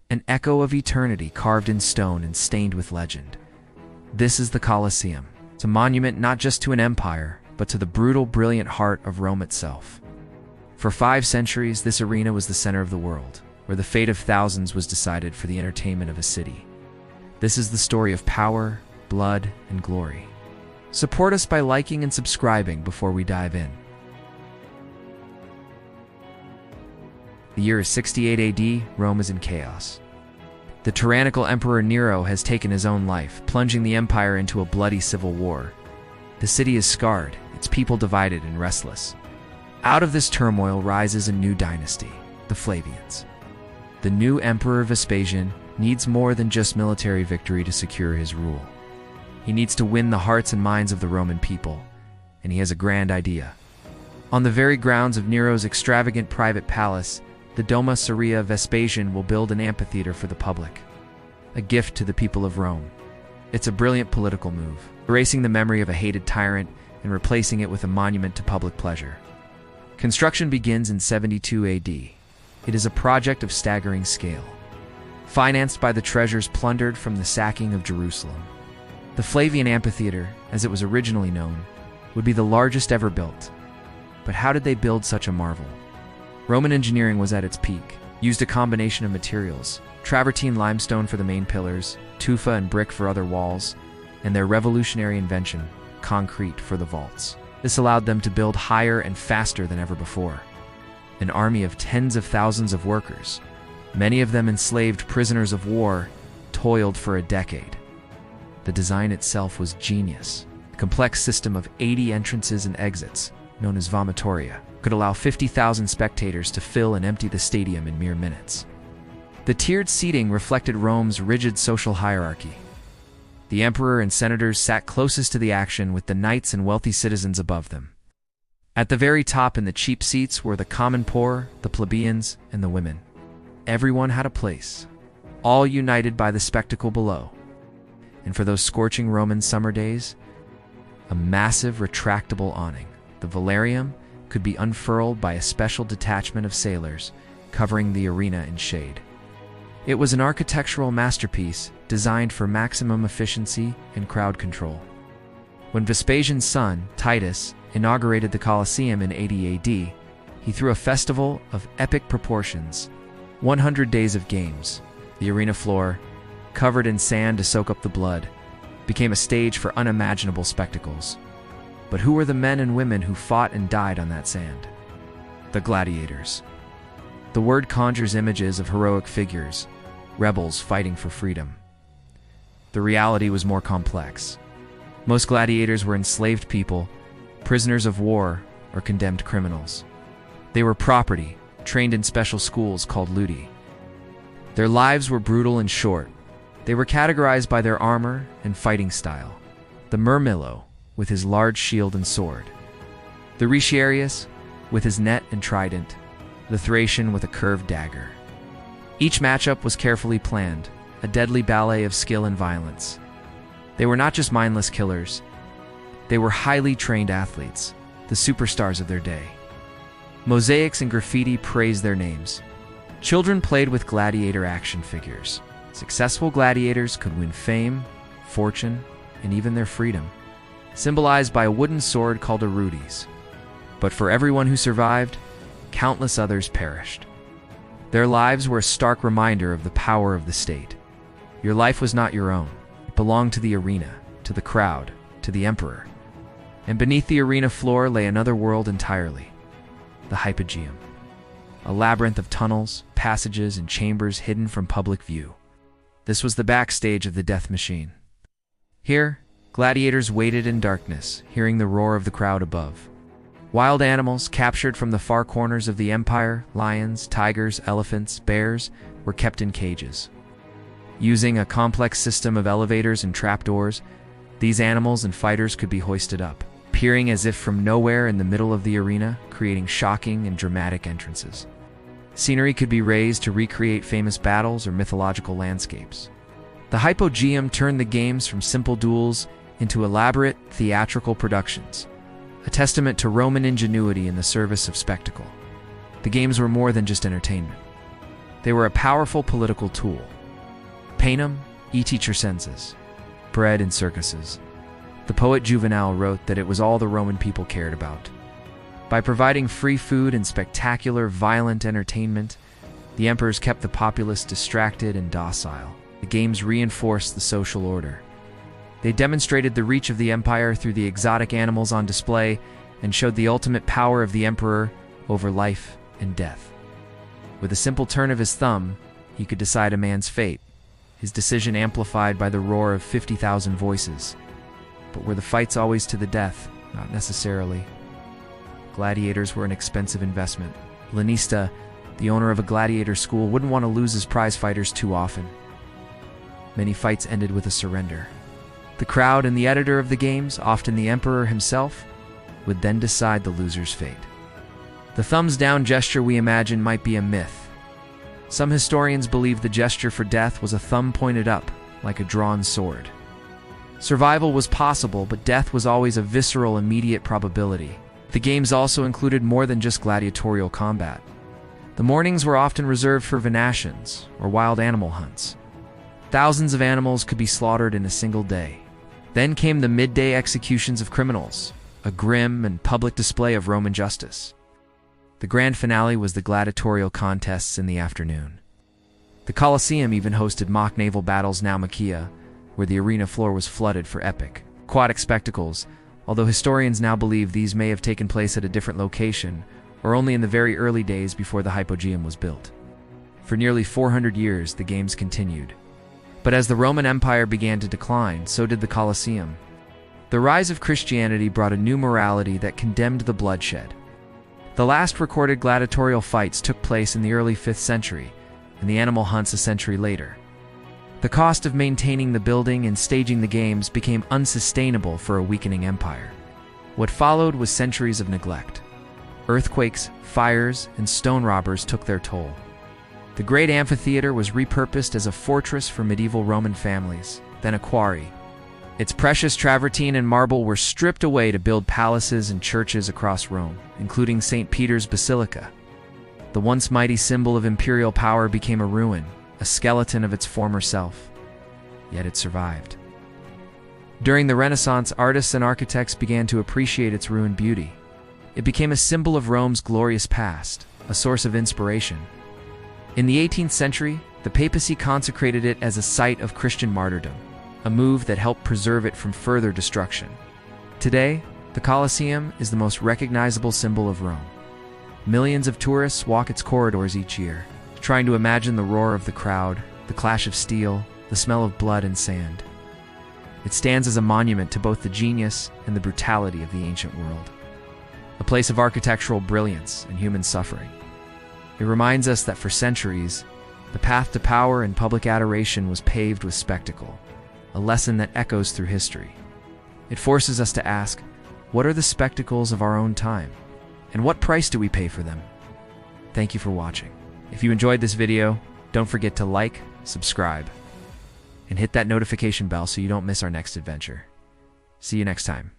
an echo of eternity carved in stone and stained with legend. This is the Colosseum. It's a monument not just to an empire, but to the brutal, brilliant heart of Rome itself. For 5 centuries, this arena was the center of the world, where the fate of thousands was decided for the entertainment of a city. This is the story of power, blood, and glory. Support us by liking and subscribing before we dive in. The year is 68 AD, Rome is in chaos. The tyrannical Emperor Nero has taken his own life, plunging the empire into a bloody civil war. The city is scarred, its people divided and restless. Out of this turmoil rises a new dynasty, the Flavians. The new Emperor Vespasian needs more than just military victory to secure his rule. He needs to win the hearts and minds of the Roman people, and he has a grand idea. On the very grounds of Nero's extravagant private palace, the Doma Aurea Vespasian will build an amphitheater for the public, a gift to the people of Rome. It's a brilliant political move, erasing the memory of a hated tyrant and replacing it with a monument to public pleasure. Construction begins in 72 AD. It is a project of staggering scale, financed by the treasures plundered from the sacking of Jerusalem. The Flavian Amphitheater, as it was originally known, would be the largest ever built. But how did they build such a marvel? Roman engineering was at its peak, used a combination of materials: travertine limestone for the main pillars, tufa and brick for other walls, and their revolutionary invention, concrete for the vaults. This allowed them to build higher and faster than ever before. An army of tens of thousands of workers, many of them enslaved prisoners of war, toiled for a decade. The design itself was genius. A complex system of 80 entrances and exits, known as vomitoria, could allow 50,000 spectators to fill and empty the stadium in mere minutes. The tiered seating reflected Rome's rigid social hierarchy. The emperor and senators sat closest to the action, with the knights and wealthy citizens above them. At the very top in the cheap seats were the common poor, the plebeians, and the women. Everyone had a place, all united by the spectacle below. And for those scorching Roman summer days, a massive retractable awning, the velarium, could be unfurled by a special detachment of sailors, covering the arena in shade. It was an architectural masterpiece designed for maximum efficiency and crowd control. When Vespasian's son, Titus, inaugurated the Colosseum in 80 AD, he threw a festival of epic proportions. 100 days of games. The arena floor, covered in sand to soak up the blood, became a stage for unimaginable spectacles. But who were the men and women who fought and died on that sand? The gladiators. The word conjures images of heroic figures, rebels fighting for freedom. The reality was more complex. Most gladiators were enslaved people, prisoners of war, or condemned criminals. They were property, trained in special schools called ludi. Their lives were brutal and short. They were categorized by their armor and fighting style. The Murmillo, with his large shield and sword. The Retiarius, with his net and trident. The Thracian with a curved dagger. Each matchup was carefully planned, a deadly ballet of skill and violence. They were not just mindless killers. They were highly trained athletes, the superstars of their day. Mosaics and graffiti praised their names. Children played with gladiator action figures. Successful gladiators could win fame, fortune, and even their freedom, symbolized by a wooden sword called a rudis. But for everyone who survived, countless others perished. Their lives were a stark reminder of the power of the state. Your life was not your own. It belonged to the arena, to the crowd, to the emperor. And beneath the arena floor lay another world entirely, the Hypogeum, a labyrinth of tunnels, passages, and chambers hidden from public view. This was the backstage of the death machine. Here, gladiators waited in darkness, hearing the roar of the crowd above. Wild animals captured from the far corners of the empire, lions, tigers, elephants, bears, were kept in cages. Using a complex system of elevators and trapdoors, these animals and fighters could be hoisted up, appearing as if from nowhere in the middle of the arena, creating shocking and dramatic entrances. Scenery could be raised to recreate famous battles or mythological landscapes. The Hypogeum turned the games from simple duels into elaborate theatrical productions, a testament to Roman ingenuity in the service of spectacle. The games were more than just entertainment. They were a powerful political tool. Panem et circenses, bread and circuses. The poet Juvenal wrote that it was all the Roman people cared about. By providing free food and spectacular, violent entertainment, the emperors kept the populace distracted and docile. The games reinforced the social order. They demonstrated the reach of the empire through the exotic animals on display and showed the ultimate power of the emperor over life and death. With a simple turn of his thumb, he could decide a man's fate, his decision amplified by the roar of 50,000 voices. But were the fights always to the death? Not necessarily. Gladiators were an expensive investment. NEXA, the owner of a gladiator school, wouldn't want to lose his prize fighters too often. Many fights ended with a surrender. The crowd and the editor of the games, often the emperor himself, would then decide the loser's fate. The thumbs down gesture we imagine might be a myth. Some historians believe the gesture for death was a thumb pointed up, like a drawn sword. Survival was possible, but death was always a visceral, immediate probability. The games also included more than just gladiatorial combat. The mornings were often reserved for venations, or wild animal hunts. Thousands of animals could be slaughtered in a single day. Then came the midday executions of criminals, a grim and public display of Roman justice. The grand finale was the gladiatorial contests in the afternoon. The Colosseum even hosted mock naval battles, NEXA, where the arena floor was flooded for epic, aquatic spectacles, although historians now believe these may have taken place at a different location, or only in the very early days before the Hypogeum was built. For nearly 400 years, the games continued. But as the Roman Empire began to decline, so did the Colosseum. The rise of Christianity brought a new morality that condemned the bloodshed. The last recorded gladiatorial fights took place in the early 5th century, and the animal hunts a century later. The cost of maintaining the building and staging the games became unsustainable for a weakening empire. What followed was centuries of neglect. Earthquakes, fires, and stone robbers took their toll. The great amphitheater was repurposed as a fortress for medieval Roman families, then a quarry. Its precious travertine and marble were stripped away to build palaces and churches across Rome, including St. Peter's Basilica. The once mighty symbol of imperial power became a ruin, a skeleton of its former self. Yet it survived. During the Renaissance, artists and architects began to appreciate its ruined beauty. It became a symbol of Rome's glorious past, a source of inspiration. In the 18th century, the papacy consecrated it as a site of Christian martyrdom, a move that helped preserve it from further destruction. Today, the Colosseum is the most recognizable symbol of Rome. Millions of tourists walk its corridors each year, trying to imagine the roar of the crowd, the clash of steel, the smell of blood and sand. It stands as a monument to both the genius and the brutality of the ancient world, a place of architectural brilliance and human suffering. It reminds us that for centuries, the path to power and public adoration was paved with spectacle, a lesson that echoes through history. It forces us to ask, what are the spectacles of our own time? And what price do we pay for them? Thank you for watching. If you enjoyed this video, don't forget to like, subscribe, and hit that notification bell so you don't miss our next adventure. See you next time.